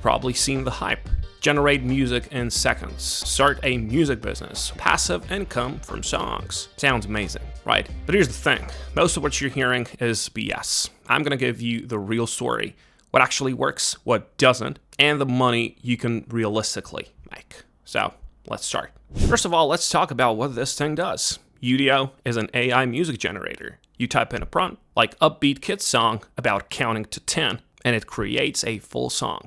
probably seen the hype. Generate music in seconds. Start a music business. Passive income from songs. Sounds amazing, right? But here's the thing. Most of what you're hearing is BS. I'm gonna give you the real story. What actually works, what doesn't, and the money you can realistically make. So, let's start. First of all, let's talk about what this thing does. Udio is an AI music generator. You type in a prompt, like upbeat kids song about counting to 10, and it creates a full song.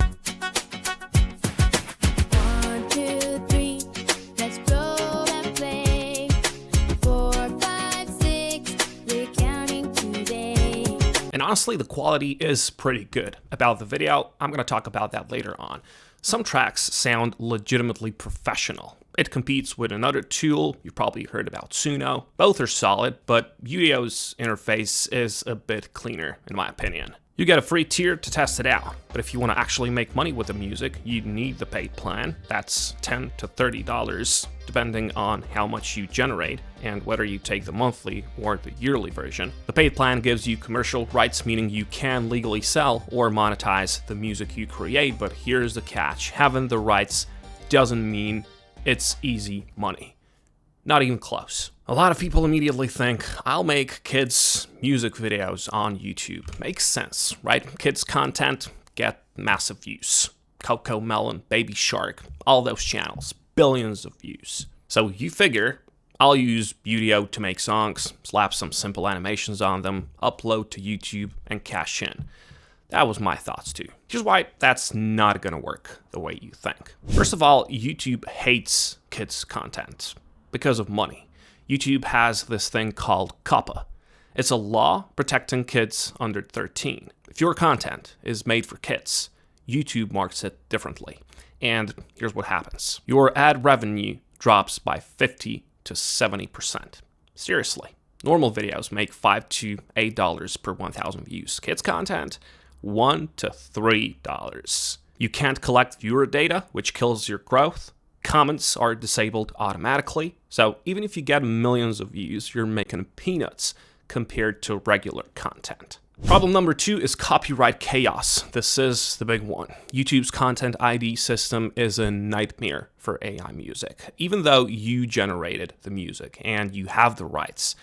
And honestly, the quality is pretty good. About the video, I'm going to talk about that later on. Some tracks sound legitimately professional. It competes with another tool you've probably heard about, Suno. Both are solid, but Udio's interface is a bit cleaner, in my opinion. You get a free tier to test it out, but if you want to actually make money with the music, you need the paid plan. That's $10 to $30, depending on how much you generate and whether you take the monthly or the yearly version. The paid plan gives you commercial rights, meaning you can legally sell or monetize the music you create, but here's the catch. Having the rights doesn't mean it's easy money. Not even close. A lot of people immediately think, I'll make kids' music videos on YouTube. Makes sense, right? Kids' content get massive views. Coco Melon, Baby Shark, all those channels, billions of views. So you figure, I'll use Udio to make songs, slap some simple animations on them, upload to YouTube, and cash in. That was my thoughts too. Here's why that's not gonna work the way you think. First of all, YouTube hates kids' content because of money. YouTube has this thing called COPPA. It's a law protecting kids under 13. If your content is made for kids, YouTube marks it differently. And here's what happens. Your ad revenue drops by 50 to 70%. Seriously. Normal videos make $5 to $8 per 1,000 views. Kids content, $1 to $3. You can't collect viewer data, which kills your growth. Comments are disabled automatically, so even if you get millions of views, you're making peanuts compared to regular content. Problem number 2 is copyright chaos. This is the big one. YouTube's Content ID system is a nightmare for AI music. Even though you generated the music and you have the rights,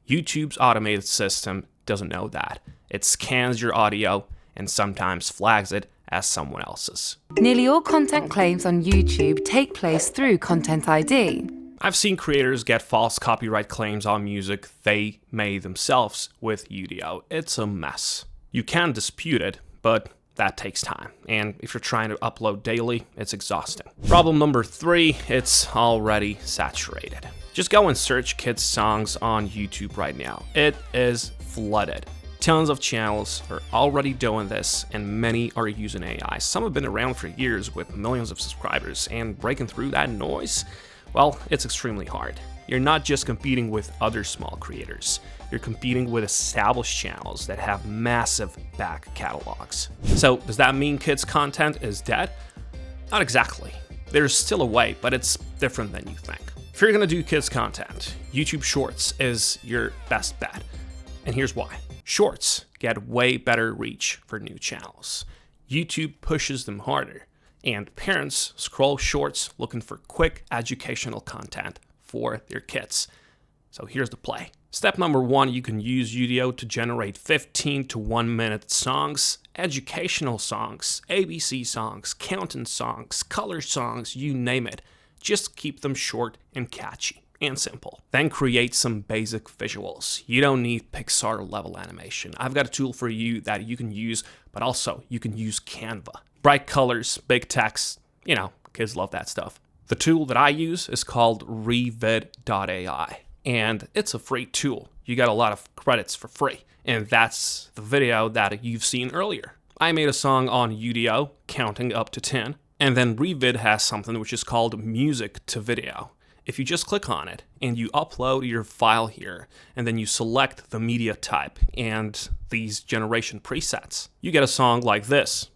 YouTube's automated system doesn't know that. It scans your audio and sometimes flags it as someone else's. Nearly all content claims on YouTube take place through Content ID. I've seen creators get false copyright claims on music they made themselves with Udio. It's a mess. You can dispute it, but that takes time. And if you're trying to upload daily, it's exhausting. Problem number 3, it's already saturated. Just go and search kids' songs on YouTube right now. It is flooded. Tons of channels are already doing this, and many are using AI. Some have been around for years with millions of subscribers, and breaking through that noise, well, it's extremely hard. You're not just competing with other small creators. You're competing with established channels that have massive back catalogs. So does that mean kids' content is dead? Not exactly. There's still a way, but it's different than you think. If you're gonna do kids' content, YouTube Shorts is your best bet. And here's why. Shorts get way better reach for new channels. YouTube pushes them harder, and parents scroll shorts looking for quick educational content for their kids. So here's the play. Step number 1, you can use Udio to generate 15 to 1 minute songs, educational songs, ABC songs, counting songs, color songs, you name it. Just keep them short and catchy and simple. Then create some basic visuals. You don't need Pixar level animation. I've got a tool for you that you can use, but also you can use Canva. Bright colors, big text, you know, kids love that stuff. The tool that I use is called revid.ai, and it's a free tool. You got a lot of credits for free, and that's the video that you've seen earlier. I made a song on Udio, counting up to 10, and then Revid has something which is called music to video. If you just click on it and you upload your file here, and then you select the media type and these generation presets, you get a song like this.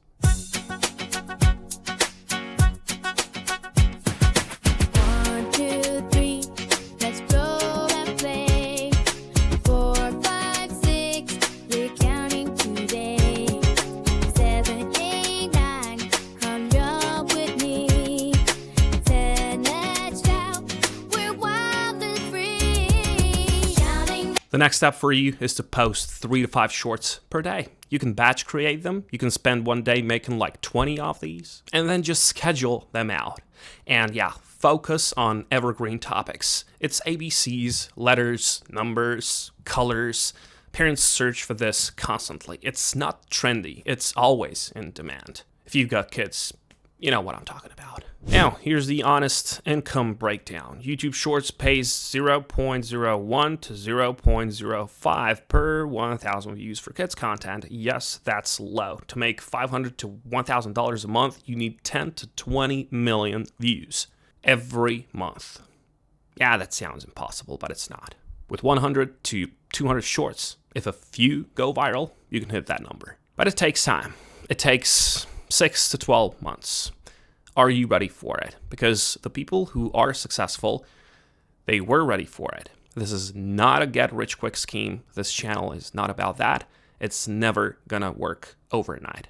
The next step for you is to post 3 to 5 shorts per day. You can batch create them. You can spend one day making like 20 of these and then just schedule them out. And yeah, focus on evergreen topics. It's ABCs, letters, numbers, colors. Parents search for this constantly. It's not trendy. It's always in demand. If you've got kids, you know what I'm talking about. Now, here's the honest income breakdown. YouTube Shorts pays 0.01 to 0.05 per 1,000 views for kids content. Yes, that's low. To make $500 to $1,000 a month, you need 10 to 20 million views every month. Yeah, that sounds impossible, but it's not. With 100 to 200 shorts, if a few go viral, you can hit that number. But it takes time. It takes 6 to 12 months. Are you ready for it? Because the people who are successful, they were ready for it. This is not a get-rich-quick scheme. This channel is not about that. It's never gonna work overnight.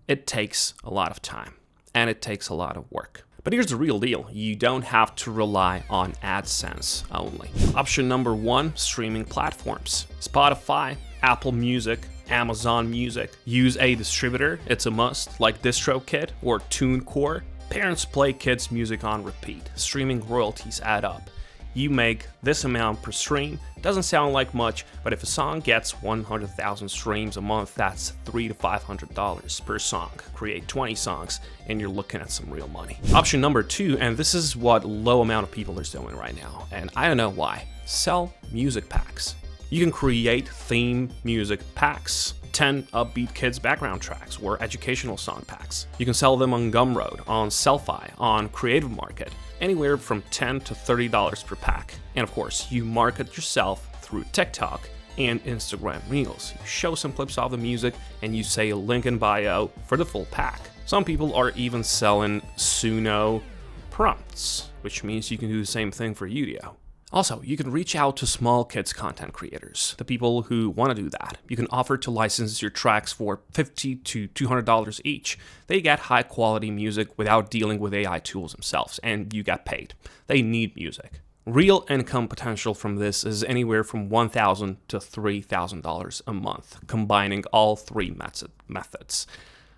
It takes a lot of time, and it takes a lot of work. But here's the real deal. You don't have to rely on AdSense only. Option number 1, streaming platforms. Spotify, Apple Music, Amazon Music. Use a distributor, it's a must, like DistroKid or TuneCore. Parents play kids' music on repeat. Streaming royalties add up. You make this amount per stream. Doesn't sound like much, but if a song gets 100,000 streams a month, that's $300 to $500 per song. Create 20 songs, and you're looking at some real money. Option number 2, and this is what low amount of people are doing right now, and I don't know why. Sell music packs. You can create theme music packs, 10 upbeat kids background tracks or educational song packs. You can sell them on Gumroad, on Sellfy, on Creative Market, anywhere from $10 to $30 per pack. And of course, you market yourself through TikTok and Instagram Reels. You show some clips of the music and you say a link in bio for the full pack. Some people are even selling Suno prompts, which means you can do the same thing for Udio. Also, you can reach out to small kids content creators, the people who want to do that. You can offer to license your tracks for $50 to $200 each. They get high quality music without dealing with AI tools themselves, and you get paid. They need music. Real income potential from this is anywhere from $1,000 to $3,000 a month, combining all 3 methods.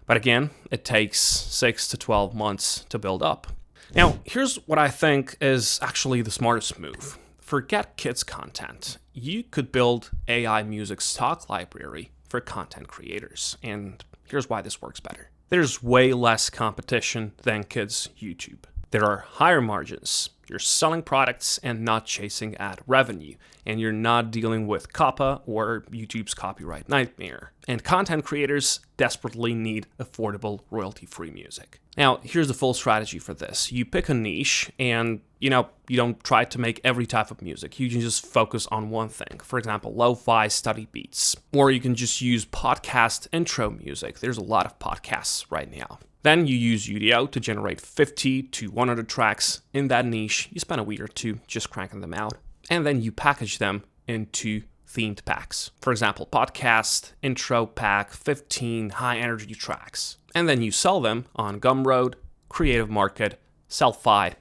But again, it takes 6 to 12 months to build up. Now, here's what I think is actually the smartest move. Forget kids content. You could build AI music stock library for content creators. And here's why this works better. There's way less competition than kids YouTube. There are higher margins. You're selling products and not chasing ad revenue. And you're not dealing with COPPA or YouTube's copyright nightmare. And content creators desperately need affordable royalty-free music. Now, here's the full strategy for this. You pick a niche and, you don't try to make every type of music. You can just focus on one thing. For example, lo-fi study beats. Or you can just use podcast intro music. There's a lot of podcasts right now. Then you use Udio to generate 50 to 100 tracks in that niche. You spend a week or 2 just cranking them out. And then you package them into themed packs. For example, podcast intro pack, 15 high energy tracks. And then you sell them on Gumroad, Creative Market, Sellfy,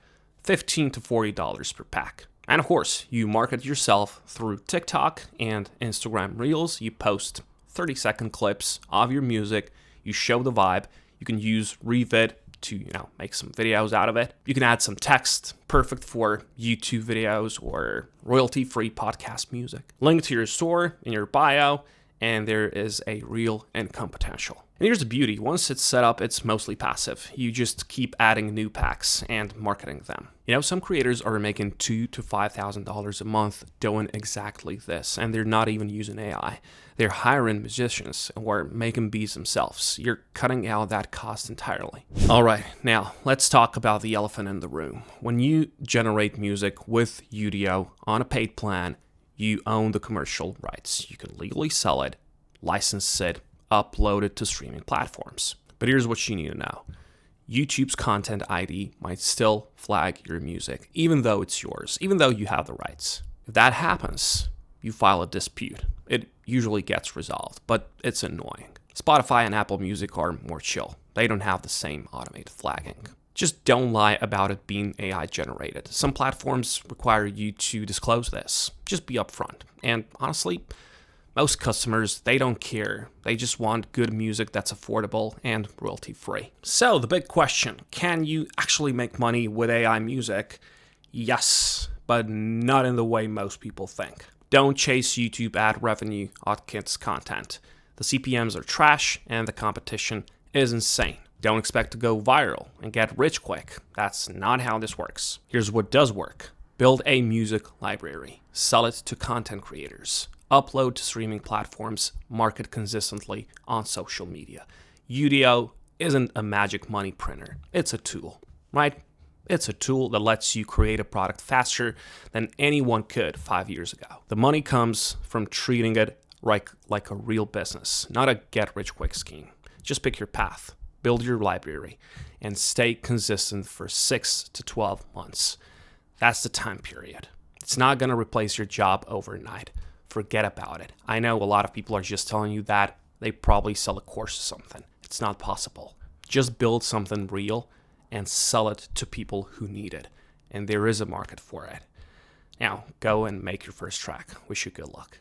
$15 to $40 per pack. And of course, you market yourself through TikTok and Instagram Reels. You post 30-second clips of your music. You show the vibe. You can use Revid to, make some videos out of it. You can add some text, perfect for YouTube videos or royalty-free podcast music. Link to your store in your bio, and there is a real income potential. And here's the beauty. Once it's set up, it's mostly passive. You just keep adding new packs and marketing them. Some creators are making $2,000 to $5,000 a month doing exactly this, and they're not even using AI. They're hiring musicians or making beats themselves. You're cutting out that cost entirely. All right, now let's talk about the elephant in the room. When you generate music with Udio on a paid plan, you own the commercial rights. You can legally sell it, license it, upload it to streaming platforms. But here's what you need to know. YouTube's content ID might still flag your music, even though it's yours, even though you have the rights. If that happens, you file a dispute. It usually gets resolved, but it's annoying. Spotify and Apple Music are more chill. They don't have the same automated flagging. Just don't lie about it being AI generated. Some platforms require you to disclose this. Just be upfront. And honestly, most customers, they don't care. They just want good music that's affordable and royalty free. So the big question, can you actually make money with AI music? Yes, but not in the way most people think. Don't chase YouTube ad revenue on kids' content. The CPMs are trash and the competition is insane. Don't expect to go viral and get rich quick. That's not how this works. Here's what does work. Build a music library. Sell it to content creators. Upload to streaming platforms. Market consistently on social media. Udio isn't a magic money printer. It's a tool, right? It's a tool that lets you create a product faster than anyone could 5 years ago. The money comes from treating it like a real business, not a get-rich-quick scheme. Just pick your path. Build your library, and stay consistent for 6 to 12 months. That's the time period. It's not going to replace your job overnight. Forget about it. I know a lot of people are just telling you that. They probably sell a course or something. It's not possible. Just build something real and sell it to people who need it. And there is a market for it. Now, go and make your first track. Wish you good luck.